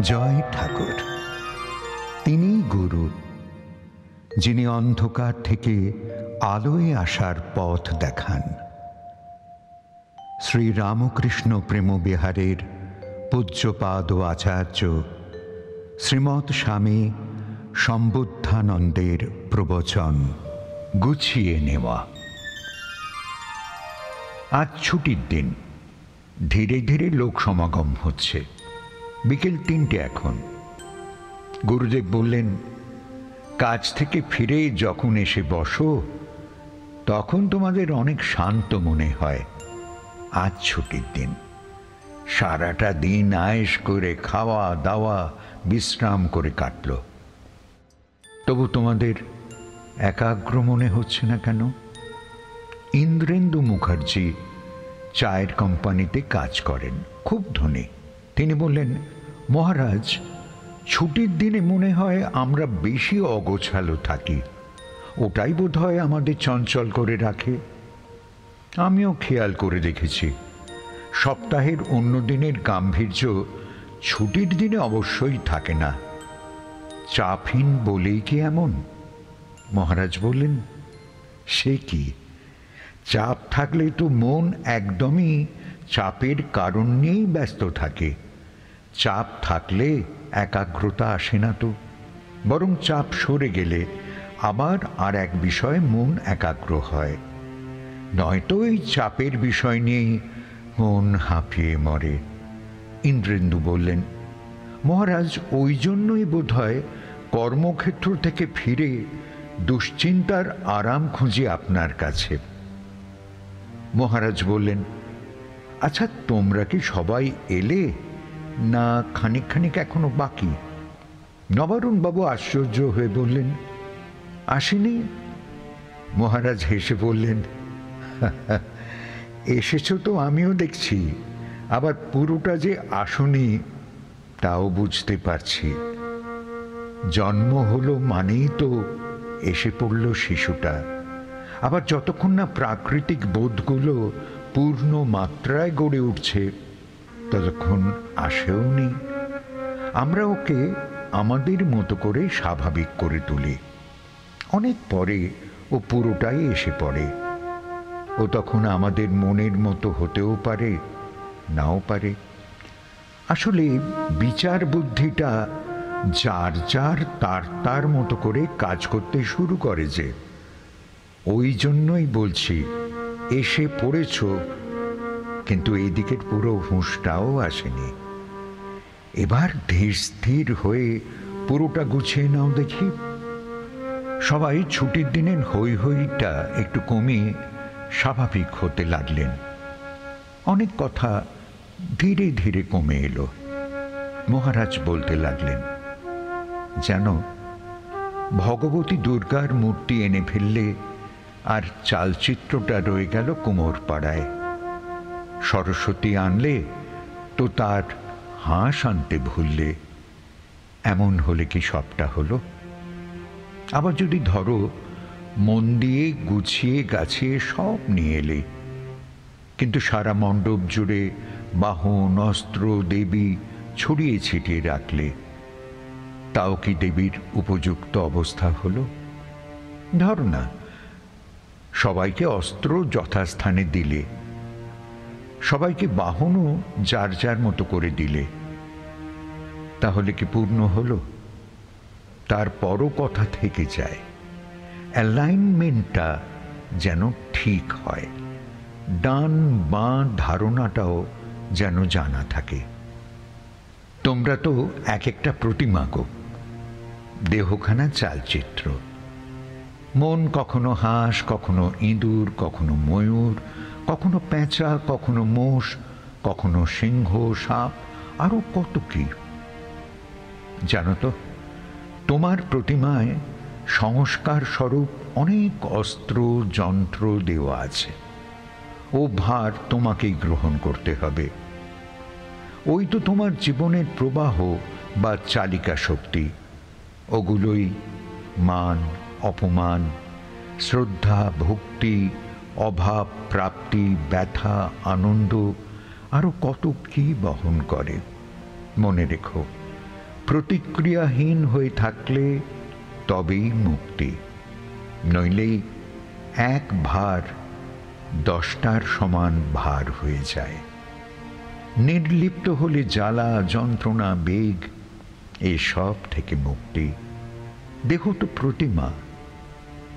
জয় ঠাকুর। তিনি গুরু, যিনি অন্ধকার থেকে আলোয় আসার পথ দেখান। শ্রী রামকৃষ্ণ প্রেমবিহারের পূজ্যপাদ আচার্য শ্রীমৎ স্বামী সম্বুদ্ধানন্দের প্রবচন গুছিয়ে নেওয়া। আজ ছুটির দিন, ধীরে ধীরে লোক সমাগম হচ্ছে। বিকেল 3টে এখন। গুরুদেব বললেন, কাজ থেকে ফিরে যখন এসে বসো তখন তোমাদের অনেক শান্ত মনে হয়। আজ ছুটির দিন, সারাটা দিন আয়েশ করে খাওয়া দাওয়া বিশ্রাম করে কাটল, তবু তোমাদের একাগ্র মনে হচ্ছে না কেন? ইন্দ্রেন্দু মুখার্জি চায়ের কোম্পানিতে কাজ করেন, খুব ধনী। তিনি বললেন, মহারাজ, ছুটির দিনে মনে হয় আমরা বেশি অগোছালো থাকি, ওটাই বোধহয় আমাদের চঞ্চল করে রাখে। আমিও খেয়াল করে দেখেছি, সপ্তাহের অন্য দিনের গাম্ভীর্য ছুটির দিনে অবশ্যই থাকে না। চাপহীন বলেই কি এমন? মহারাজ বললেন, সে কি, চাপ থাকলে তো মন একদমই চাপের কারণ নিয়েই ব্যস্ত থাকে। চাপ থাকলে একাগ্রতা আসে না তো, বরং চাপ সরে গেলে আবার আর এক বিষয়ে মন একাগ্র হয়। নয়তো এই চাপের বিষয় নিয়েই মন হাঁপিয়ে মরে। ইন্দ্রেন্দু বললেন, মহারাজ, ওই জন্যই বোধহয় কর্মক্ষেত্র থেকে ফিরে দুশ্চিন্তার আরাম খুঁজি আপনার কাছে। মহারাজ বললেন, আচ্ছা, তোমরা কি সবাই এলে, না খানিক খানিক এখনো বাকি? নবারুণবাবু আশ্চর্য হয়ে বললেন, আসেনি। মহারাজ হেসে বললেন, এসেছ তো আমিও দেখছি, আবার পুরোটা যে আসনি তাও বুঝতে পারছি। জন্ম হলো মানেই তো এসে পড়ল শিশুটা। আবার যতক্ষণ না প্রাকৃতিক বোধগুলো পূর্ণ মাত্রায় গড়ে উঠছে ততক্ষণ আসেও নি। আমরা ওকে আমাদের মতো করে স্বাভাবিক করে তুলি। অনেক পরে ও পুরোটাই এসে পড়ে। ও তখন আমাদের মনের মতো হতেও পারে, নাও পারে। আসলে বিচার বুদ্ধিটা যার যার তার তার মতো করে কাজ করতে শুরু করে যে। ওই জন্যই বলছি, এসে পড়েছ, কিন্তু এই দিকের পুরো হুঁশটাও আসেনি। এবার ধীর স্থির হয়ে পুরোটা গুছিয়ে নাও দেখি। সবাই ছুটির দিনের হই হইটা একটু কমিয়ে স্বাভাবিক হতে লাগলেন। অনেক কথা ধীরে ধীরে কমে এলো। মহারাজ বলতে লাগলেন, জানো, ভগবতী দুর্গার মূর্তি এনে ফেললে আর চালচিত্রটা রয়ে গেল কুমোর পাড়ায়। সরস্বতী আনলে তো তার হাঁস আনতে ভুললে। এমন হলে কি সবটা হলো? আবার যদি ধরো, মন দিয়ে গুছিয়ে গাছিয়ে সব নিয়ে এলে, কিন্তু সারা মণ্ডপ জুড়ে বাহন, অস্ত্র, দেবী ছড়িয়ে ছিটিয়ে রাখলে, তাও কি দেবীর উপযুক্ত অবস্থা হলো? ধরো না, সবাইকে অস্ত্র যথাস্থানে দিলে, সবাইকে বাহনও যার যার মতো করে দিলে, তাহলে কি পূর্ণ হলো? তারপরও কথা থেকে যায়, অ্যালাইনমেন্টটা যেন ঠিক হয়, ডান বাঁ ধারণাটাও যেন জানা থাকে। তোমরা তো এক একটা প্রতিমা গো, দেহখানা চালচিত্র। মন কখনো হাঁস, কখনো ইঁদুর, কখনো ময়ূর, কখনো পেঁচা, কখনো মোষ, কখনো সিংহ, সাপ, আরো কত কি। জানো তো, তোমার প্রতিমায় সংস্কার স্বরূপ অনেক অস্ত্র যন্ত্র দেওয়া আছে। ও ভার তোমাকেই গ্রহণ করতে হবে। ওই তো তোমার জীবনের প্রবাহ বা চালিকা শক্তি। ওগুলোই মান, অপমান, শ্রদ্ধা, ভক্তি, অভাব, প্রাপ্তি, ব্যথা, আনন্দ, আরো কত কি বহন করে। মনে রেখো, প্রতিক্রিয়াহীন হয়ে থাকলে তবেই মুক্তি, নইলে এক ভার 10টার সমান ভার হয়ে যায়। নির্লিপ্ত হলে জ্বালা, যন্ত্রণা, বেগ এসব থেকে মুক্তি। দেহ তো প্রতিমা,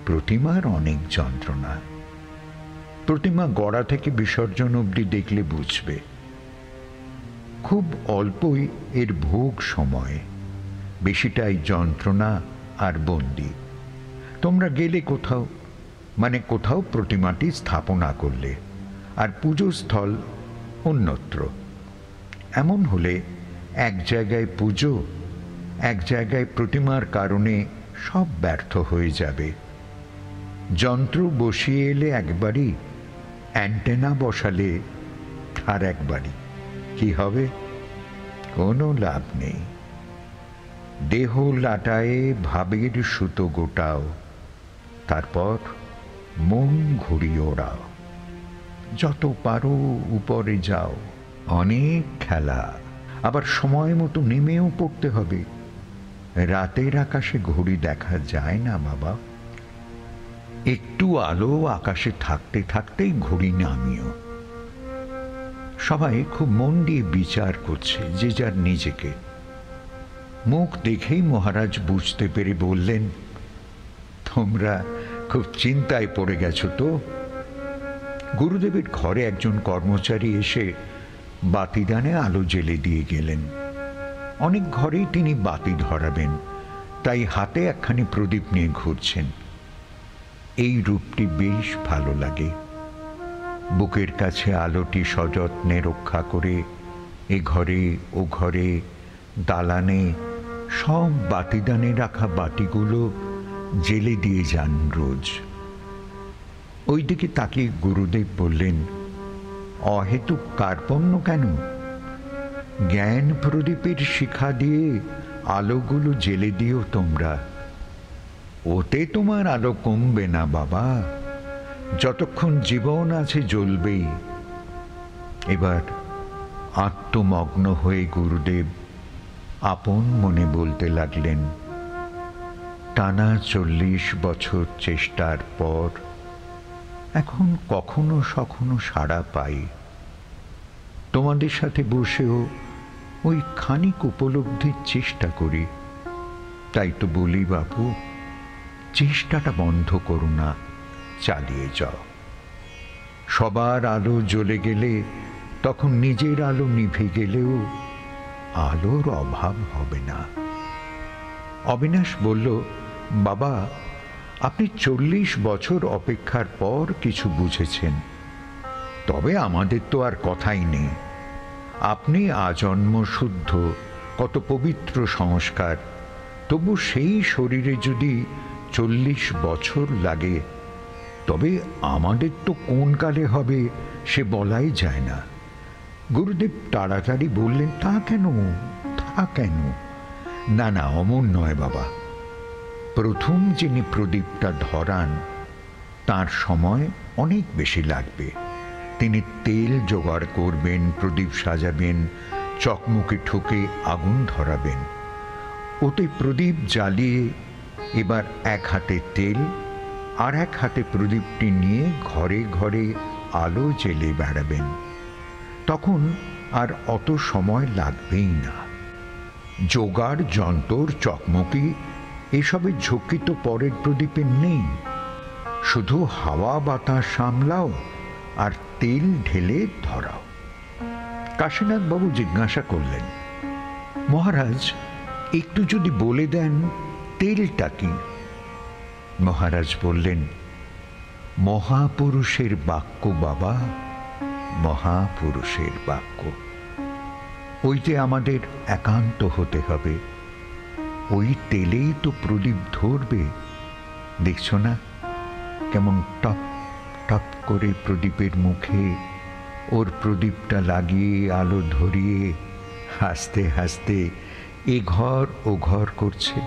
প্রতিমার অনেক যন্ত্রণা। প্রতিমা গড়া থেকে বিসর্জন অবধি দেখলে বুঝবে। খুব অল্পই এর ভোগ সময়, বেশিটাই যন্ত্রণা আর বন্দি। তোমরা গেলে কোথাও, মানে কোথাও প্রতিমাটি স্থাপনা করলে, আর পুজোস্থল অন্যত্র। এমন হলে এক জায়গায় পুজো, এক জায়গায় প্রতিমার কারণে সব ব্যর্থ হয়ে যাবে। যন্ত্র বসিয়ে এলে একবারই, অ্যান্টেনা বসালে আর একবারই, কি হবে? কোনো লাভ নেই। দেহ লাটায়ে ভাবের সুতো গোটাও, তারপর মন ঘুরিয়ে ওড়াও। যত পারো উপরে যাও। অনেক খেলা, আবার সময় মতো নেমেও পড়তে হবে। রাতের আকাশে ঘড়ি দেখা যায় না বাবা। একটু আলো আকাশে থাকতে থাকতেই ঘড়ি নামিও। সবাই খুব মন দিয়ে বিচার করছে, যে যার নিজেকে। মুখ দেখেই মহারাজ বুঝতে পেরে বললেন, তোমরা খুব চিন্তায় পড়ে গেছো তো। গুরুদেবের ঘরে একজন কর্মচারী এসে বাতিদানে আলো জ্বেলে দিয়ে গেলেন। অনেক ঘরেই তিনি বাতি ধরাবেন, তাই হাতে একখানি প্রদীপ নিয়ে ঘুরছেন। এই রূপটি বেশ ভালো লাগে। বুকের কাছে আলোটি সযত্নে রক্ষা করে এ ঘরে ও ঘরে, দালানে সব বাতিদানে রাখা বাতিগুলো জেলে দিয়ে যান রোজ। ওইদিকে তাকিয়ে গুরুদেব বললেন, অহেতুক কার্পণ্য কেন? জ্ঞান প্রদীপের শিখা দিয়ে আলোগুলো জেলে দিও তোমরা। ওতে তোমার আলো কমবে না বাবা, যতক্ষণ জীবন আছে জ্বলবেই। এবার আত্মমগ্ন হয়ে গুরুদেব আপন মনে বলতে লাগলেন, টানা 40 বছর চেষ্টার পর এখন কখনো সখনো সাড়া পাই। তোমাদের সাথে বসেও ওই খানিক উপলব্ধির চেষ্টা করি। তাই তো বলি বাবু, চেষ্টাটা বন্ধ করো না, চালিয়ে যাও। সবার আলো জ্বলে গেলে, তখন নিজের আলো নিভে গেলেও আলোর অভাব হবে না। অবিনাশ বলল, বাবা, আপনি 40 বছর অপেক্ষার পর কিছু বুঝেছেন, তবে আমাদের তো আর কথাই নেই। আপনি আজন্ম শুদ্ধ, কত পবিত্র সংস্কার, তবু সেই শরীরে যদি 40 বছর লাগে, তবে আমাদের তো কোন কালে হবে সে বলাই যায় না। গুরুদেব তাড়াতাড়ি বললেন, তা কেন, তা কেন? না না, অমন নয় বাবা। প্রথম যিনি প্রদীপটা ধরান, তার সময় অনেক বেশি লাগবে। তিনি তেল জোগাড় করবেন, প্রদীপ সাজাবেন, চকমকে ঠুকে আগুন ধরাবেন। ওতে প্রদীপ জ্বালিয়ে এবার এক হাতে তেল আর এক হাতে প্রদীপটি নিয়ে ঘরে ঘরে আলো জ্বেলে বেড়াবেন। তখন আর অত সময় লাগবেই না। জোগাড়, যন্তর, চকমকি এসবের ঝুঁকি তো পরের প্রদীপে নেই। শুধু হাওয়া বাতাস সামলাও আর তেল ঢেলে ধরাও। কাশীনাথ বাবু জিজ্ঞাসা করলেন, মহারাজ একটু যদি বলে দেন তেলটা কি? মহারাজ বললেন, মহাপুরুষের বাক্য বাবা, মহাপুরুষের বাক্য। ওইতে আমাদের একান্ত হতে হবে। ওই তেলেই তো প্রদীপ ধরবে। দেখছো না কেমন টপ টপ করে প্রদীপের মুখে ওর প্রদীপটা লাগিয়ে আলো ধরিয়ে হাসতে হাসতে এ ঘর ও ঘর করছে।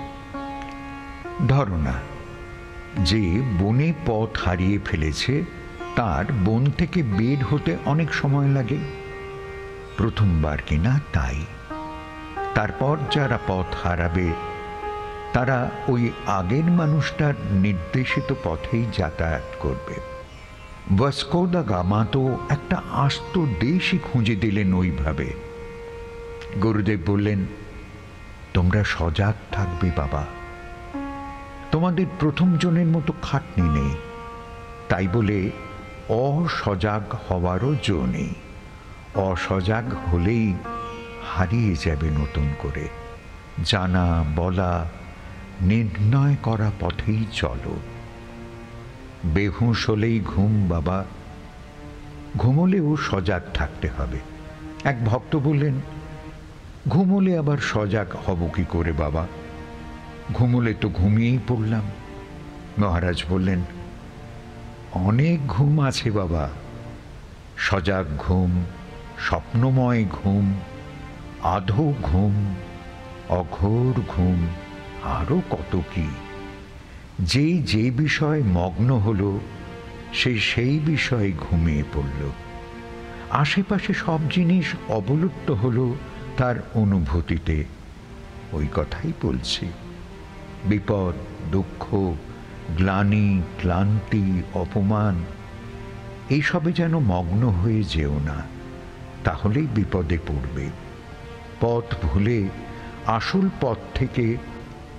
ধরো না, যে বনে পথ হারিয়ে ফেলেছে, তার বন থেকে বের হতে অনেক সময় লাগে। প্রথমবার কিনা তাই। তারপর যারা পথ হারাবে তারা ওই আগের মানুষটার নির্দেশিত পথেই যাতায়াত করবে। ভাস্কো দা গামা তো একটা আস্ত দেশই খুঁজে দিলেন ওইভাবে। গুরুদেব বললেন, তোমরা সজাগ থাকবে বাবা, তোমাদের প্রথম জনের মতো খাটনি নেই, তাই বলে অসজাগ হওয়ারও জো নেই। অসজাগ হলেই হারিয়ে যাবে নতুন করে। জানা বলা নির্ণয় করা পথেই চলো। বেহুঁশ হলেই ঘুম বাবা, ঘুমোলেও সজাগ থাকতে হবে। এক ভক্ত বললেন, ঘুমোলে আবার সজাগ হব কি করে বাবা? ঘুমোলে তো ঘুমিয়েই পড়লাম। মহারাজ বললেন, অনেক ঘুম আছে বাবা, সজাগ ঘুম, স্বপ্নময় ঘুম, আধো ঘুম, অঘোর ঘুম, আরো কত কি। যে বিষয় মগ্ন হলো সেই বিষয়ে ঘুমিয়ে পড়ল। আশেপাশে সব জিনিস অবলুপ্ত হলো তার অনুভূতিতে। ওই কথাই বলছি, বিপদ, দুঃখ, গ্লানি, ক্লান্তি, অপমান এইসবে যেন মগ্ন হয়ে যেও না, তাহলেই বিপদে পড়বে। পথ ভুলে আসল পথ থেকে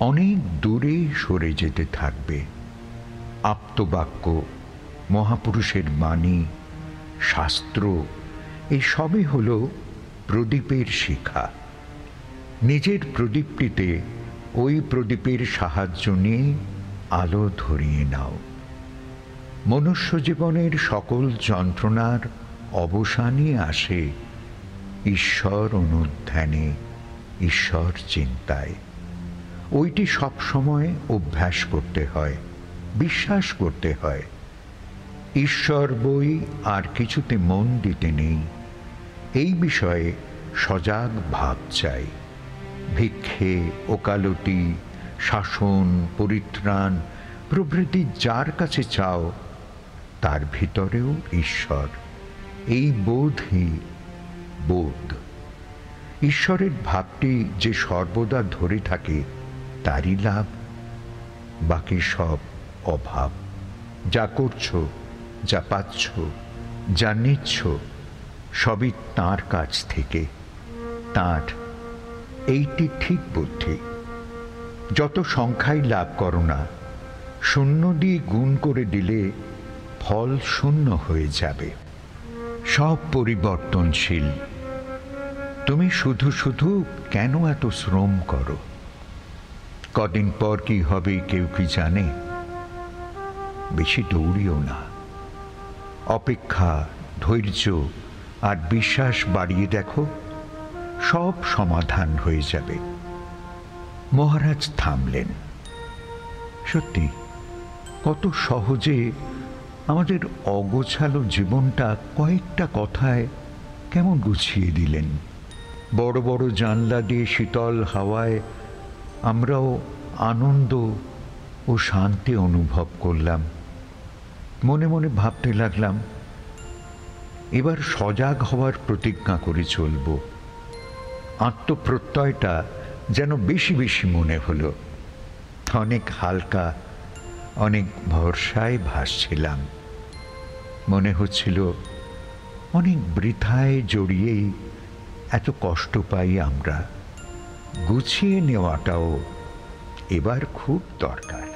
অনেক দূরে সরে যেতে থাকবে। আপ্তবাক্য, মহাপুরুষের বাণী, শাস্ত্র এই সবই হল প্রদীপের শিখা। নিজের প্রদীপটিতে ওই প্রদীপের সাহায্য নিয়ে আলো ধরিয়ে নাও। মনুষ্য জীবনের সকল যন্ত্রণার অবসানই আসে ঈশ্বর অনুধ্যানে, ঈশ্বর চিন্তায়। ওইটি সবসময় অভ্যাস করতে হয়, বিশ্বাস করতে হয়। ঈশ্বর বই আর কিছুতে মন দিতে নেই, এই বিষয়ে সজাগ ভাব চাই। ভিক্ষে, ওকালতি, শাসন, পরিত্রাণ প্রভৃতি যার কাছে চাও তার ভিতরেও ঈশ্বর। এই বোধই বোধ। ঈশ্বরের ভাবটি যে সর্বদা ধরে থাকে তারই লাভ, বাকি সব অভাব। যা করছো, যা পাচ্ছ, যা নিচ্ছ সবই তাঁর কাছ থেকে, তাঁর। এইটি ঠিক বুদ্ধি। যত সংখ্যাই লাভ করো না, শূন্য দিয়ে গুণ করে দিলে ফল শূন্য হয়ে যাবে। সব পরিবর্তনশীল। তুমি শুধু শুধু কেন এত শ্রম করো? কদিন পর কি হবে কেউ কি জানে? বেশি দৌড়িও না। অপেক্ষা, ধৈর্য আর বিশ্বাস বাড়িয়ে দেখো, সব সমাধান হয়ে যাবে। মহারাজ থামলেন। সত্যি কত সহজে আমাদের অগোছালো জীবনটা কয়েকটা কথায় কেমন গুছিয়ে দিলেন। বড় বড় জানলা দিয়ে শীতল হাওয়ায় আমরাও আনন্দ ও শান্তি অনুভব করলাম। মনে মনে ভাবতে লাগলাম, এবার সজাগ হওয়ার প্রতিজ্ঞা করে চলব। আত্মপ্রত্যয়টা যেন বেশি বেশি মনে হলো। অনেক হালকা, অনেক ভরসায় ভাসছিলাম। মনে হচ্ছিল অনেক বৃথায় জড়িয়েই এত কষ্ট পাই আমরা। গুছিয়ে নেওয়াটাও এবার খুব দরকার।